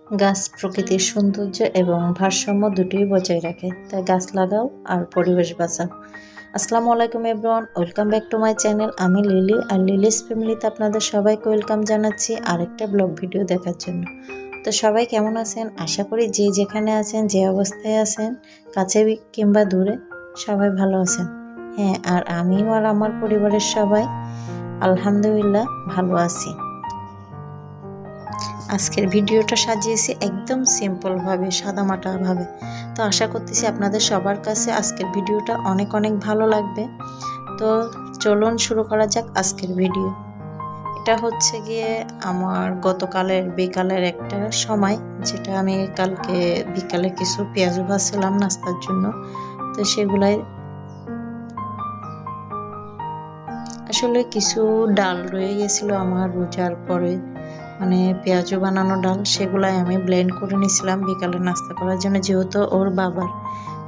গাছ প্রকৃতির সৌন্দর্য এবং ভারসাম্য দুটোই বজায় রাখে, তাই গাছ লাগাও আর পরিবেশ বাঁচাও। আসসালামু আলাইকুম everyone, welcome back to my channel. আমি লিলি, আর লিলিস ফ্যামিলিতে আপনাদের সবাইকে ওয়েলকাম জানাচ্ছি আরেকটা ব্লগ ভিডিও দেখার জন্য। তো সবাই কেমন আছেন? আশা করি যে যেখানে আছেন, যে অবস্থায় আছেন, কাছে কিংবা দূরে, সবাই ভালো আছেন। হ্যাঁ, আর আমিও আর আমার পরিবারের সবাই আলহামদুলিল্লাহ ভালো আছি। আজকের ভিডিওটা সাজিয়েছি একদম সিম্পলভাবে, সাদামাটাভাবে। তো আশা করতেছি আপনাদের সবার কাছে আজকের ভিডিওটা অনেক অনেক ভালো লাগবে। তো চলুন শুরু করা যাক আজকের ভিডিও। এটা হচ্ছে গিয়ে আমার গতকালের বিকালের একটা সময়, যেটা আমি কালকে বিকালে কিছু পেঁয়াজ ভাজছিলাম নাস্তার জন্য। তো সেগুলাই আসলে কিছু ডাল রয়ে গেছিলো আমার রোজার পরে, মানে পেঁয়াজু বানানো ডাল, সেগুলাই আমি ব্লেন্ড করে নিয়েছিলাম বিকালে নাস্তা করার জন্য। যেহেতু ওর বাবার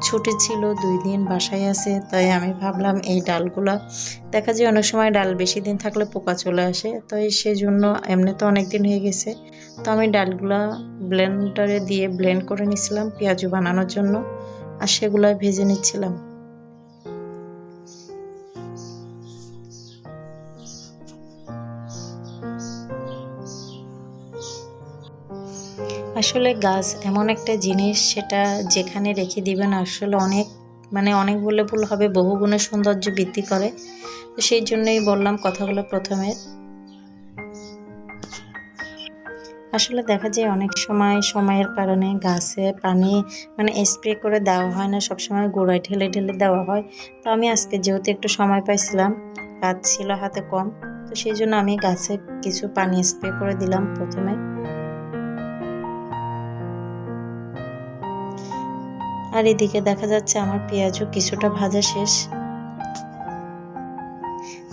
ছুটি ছিল, 2 দিন বাসায় আছে, তাই আমি ভাবলাম এই ডালগুলা, দেখা যায় অনেক সময় ডাল বেশি দিন থাকলে পোকা চলে আসে, তো সেই জন্য এমনি তো অনেক দিন হয়ে গেছে। তো আমি ডালগুলা ব্লেন্ডারে দিয়ে ব্লেন্ড করে নিয়েছিলাম পেঁয়াজু বানানোর জন্য, আর সেগুলা ভেজে নিচ্ছিলাম। আসলে গাছ এমন একটা জিনিস, সেটা যেখানে রেখে দিবেন আসলে অনেক বলে ভুল হবে, বহুগুণে সৌন্দর্য বৃদ্ধি করে। তো সেই জন্যই বললাম কথাগুলো প্রথমে। আসলে দেখা যায় অনেক সময়ের কারণে গাছে পানি স্প্রে করে দেওয়া হয় না, সবসময় গোড়ায় ঢেলে ঢেলে দেওয়া হয়। তো আমি আজকে যেহেতু একটু সময় পাইছিলাম, কাজ ছিল হাতে কম, তো সেই জন্য আমি গাছে কিছু পানি স্প্রে করে দিলাম প্রথমে। আর এদিকে দেখা যাচ্ছে আমার পেঁয়াজও কিছুটা ভাজা শেষ।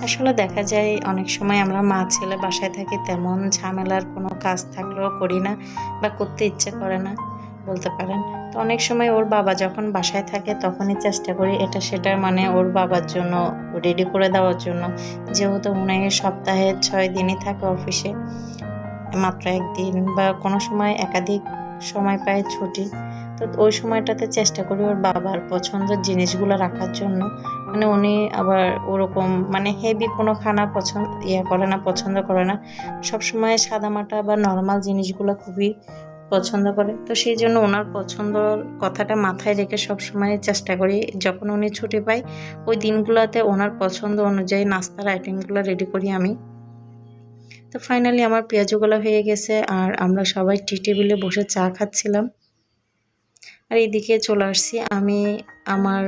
আসলে দেখা যায় অনেক সময় আমরা মা ছেলে বাসায় থাকি, তেমন ঝামেলার কোনো কাজ থাকলেও করি না, বা করতে ইচ্ছে করে না বলতে পারেন। তো অনেক সময় ওর বাবা যখন বাসায় থাকে তখনই চেষ্টা করি এটা সেটা ওর বাবার জন্য রেডি করে দেওয়ার জন্য। যেহেতু উনি সপ্তাহে 6 দিনই থাকে অফিসে, মাত্র একদিন বা কোনো সময় একাধিক সময় পায় ছুটি। তো ওই সময়টাতে চেষ্টা করি ওর বাবার পছন্দের জিনিসগুলো রাখার জন্য। উনি আবার ওরকম হেভি কোনো খানা পছন্দ করে না, সবসময় সাদামাটা বা নর্মাল জিনিসগুলো খুবই পছন্দ করে। তো সেই জন্য ওনার পছন্দর কথাটা মাথায় রেখে সবসময় চেষ্টা করি যখন উনি ছুটি পায় ওই দিনগুলোতে ওনার পছন্দ অনুযায়ী নাস্তার আইটেমগুলো রেডি করি আমি। তো ফাইনালি আমার পেঁয়াজগুলো হয়ে গেছে, আর আমরা সবাই টি টেবিলে বসে চা খাচ্ছিলাম। আর এইদিকে চলে আসছি আমি আমার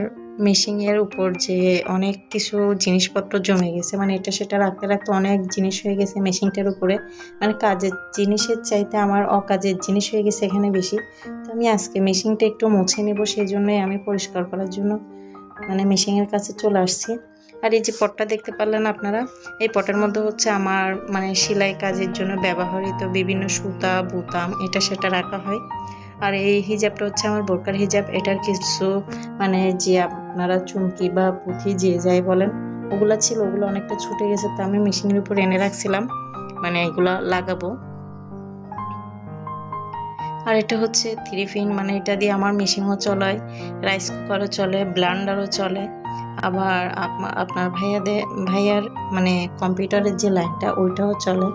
মেশিনের উপর, যে অনেক কিছু জিনিসপত্র জমে গেছে, এটা সেটা রাখতে রাখতে অনেক জিনিস হয়ে গেছে মেশিনটার উপরে। কাজের জিনিসের চাইতে আমার অকাজের জিনিস হয়ে গেছে এখানে বেশি। তো আমি আজকে মেশিনটা একটু মুছে নেব, সেই জন্যই আমি পরিষ্কার করার জন্য মেশিনের কাছে চলে আসছি। আর এই যে পটটা দেখতে পারলেন আপনারা, এই পটের মধ্যে হচ্ছে আমার সেলাই কাজের জন্য ব্যবহৃত বিভিন্ন সুতা বুতাম এটা সেটা রাখা হয়। আর এই হিজাবটা হচ্ছে আমার বোরকার হিজাব। এটার কিছু যে আপনারা চুমকি বা পুঁথি যে যাই বলেন, ওগুলা ছিল, ওগুলো অনেকটা ছুটে গেছে, তো আমি মেশিনের উপর এনে রাখছিলাম, এগুলা লাগাবো। আর এটা হচ্ছে 3 পিন, এটা দিয়ে আমার মেশিনও চলে, রাইস কুকারও চলে, ব্লেন্ডারও চলে। আবার আপনার ভাইয়ার কম্পিউটারের যে লাইনটা ওইটাও চলে।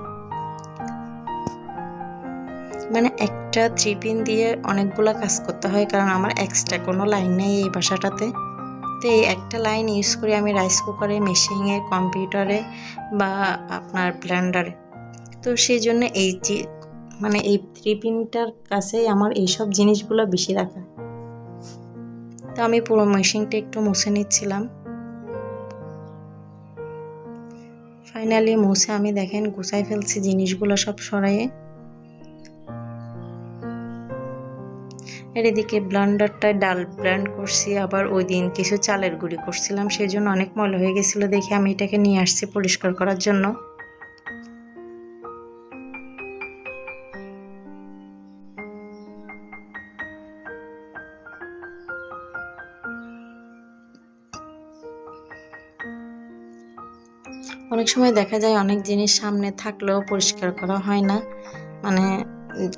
একটা 3 পিন দিয়ে অনেকগুলো কাজ করতে হয়, কারণ আমার এক্সট্রা কোনো লাইন নেই এই বাসাটাতে। তো এই একটা লাইন ইউজ করি আমি রাইস কুকারে, মেশিনে, কম্পিউটারে বা আপনার ব্লেন্ডারে। তো সেই জন্য এই যে এই 3 পিনটার কাছেই আমার এইসব জিনিসগুলো বেশি রাখা। তো আমি পুরো মেশিনটা একটু মুছে নিচ্ছিলাম। ফাইনালি মুছে আমি দেখেন গুছাই ফেলছি জিনিসগুলো সব সরাইয়ে। আর এদিকে ব্লেন্ডারটায় ডাল ব্লেন্ড করছি, আবার ওই দিন কিছু চালের গুঁড়ি করছিলাম, সেই জন্য অনেক ময়লা হয়ে গেছিল দেখে আমি এটাকে নিয়ে আসছি পরিষ্কার করার জন্য। অনেক সময় দেখা যায় অনেক জিনিস সামনে থাকলেও পরিষ্কার করা হয় না,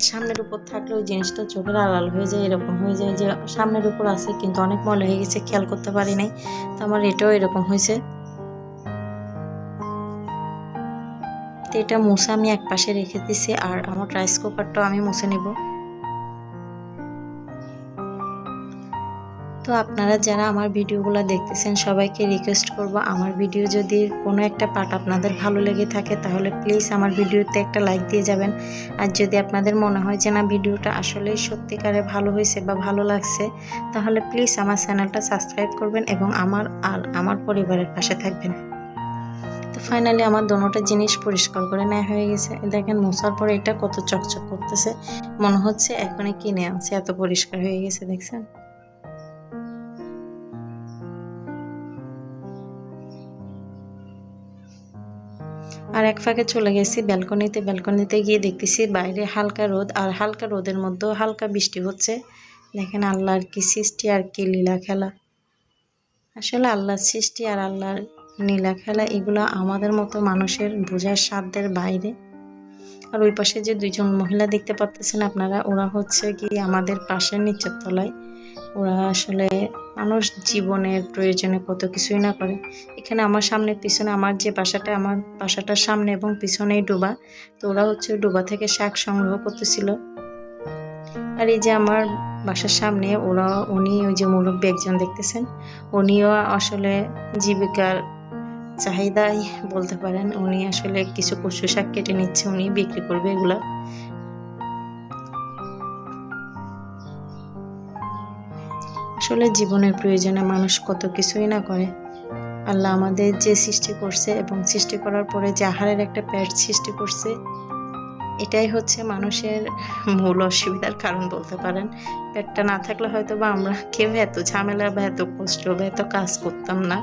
সামনের উপর থাকলে ওই জিনিসটা চোখের আড়াল হয়ে যায়, এরকম হয়ে যায় যে সামনের উপর আছে কিন্তু অনেক ময়লা হয়ে গেছে, খেয়াল করতে পারি নাই। তো আমার এটাও এরকম হয়েছে। তো এটা মুছে আমি এক পাশে রেখে দিছি, আর আমার রাইস কুকারটাও আমি মুছে নিব। তো আপনারা যারা আমার ভিডিওগুলো দেখতেছেন সবাইকে রিকোয়েস্ট করব, আমার ভিডিও যদি কোনো একটা পার্ট আপনাদের ভালো লেগে থাকে তাহলে প্লিজ আমার ভিডিওতে একটা লাইক দিয়ে যাবেন। আর যদি আপনাদের মনে হয় যে না ভিডিওটা আসলেই সত্যিকারে ভালো হয়েছে বা ভালো লাগছে, তাহলে প্লিজ আমার চ্যানেলটা সাবস্ক্রাইব করবেন এবং আমার পরিবারের পাশে থাকবেন। তো ফাইনালি আমার দোনোটা জিনিস পরিষ্কার করে নেওয়া হয়ে গেছে। দেখেন মোছার পরে এটা কত চকচক করতেছে, মনে হচ্ছে এখনই কিনে আনছে, এত পরিষ্কার হয়ে গেছে দেখছেন। আর এক ফাঁকে চলে গেছি ব্যালকনিতে। ব্যালকনিতে গিয়ে দেখতেছি বাইরে হালকা রোদ, আর হালকা রোদের মধ্যেও হালকা বৃষ্টি হচ্ছে। দেখেন আল্লাহর কি সৃষ্টি আর কি লীলা খেলা। আসলে আল্লাহর সৃষ্টি আর আল্লাহর লীলা খেলা এগুলো আমাদের মতো মানুষের বোঝার সাধ্যের বাইরে। আর ওই পাশে যে দুইজন মহিলা দেখতে পাচ্ছেন আপনারা, ওরা হচ্ছে কি আমাদের পাশের নিচের তলায়। ওরা আসলে মানুষ জীবনের প্রয়োজনে কত কিছুই না করে। এখানে আমার সামনে পিছনে আমার যে বাসাটা, আমার বাসাটার সামনে এবং পিছনেই ডোবা। তো ওরা হচ্ছে ডোবা থেকে শাক সংগ্রহ করতেছিল। আর এই যে আমার বাসার সামনে উনি ওই যে মুরব্বী একজন দেখতেছেন, উনিও আসলে জীবিকার চাহিদাই বলতে পারেন। উনি আসলে কিছু কচু শাক কেটে নিচ্ছে, উনি বিক্রি করবে এগুলা। আসলে জীবনের প্রয়োজনে মানুষ কত কিছুই না করে। আল্লাহ আমাদের যে সৃষ্টি করছে এবং সৃষ্টি করার পরে যে আহারের একটা পেট সৃষ্টি করছে, এটাই হচ্ছে মানুষের মূল অসুবিধার কারণ বলতে পারেন। পেটটা না থাকলে হয়তো বা আমরা কেউ এত ঝামেলা বা এত কষ্ট বা এত কাজ করতাম না।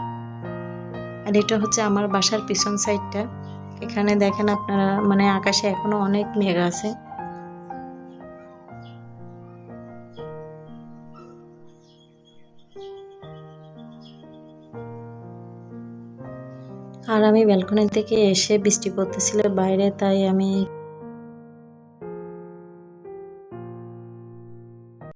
আর এটা হচ্ছে আমার বাসার পিছন সাইডটা। এখানে দেখেন আপনারা, মানে আকাশে এখনো অনেক মেঘ আছে। আর আমি ব্যালকনি থেকে এসে বৃষ্টি পড়তেছিল বাইরে, তাই আমি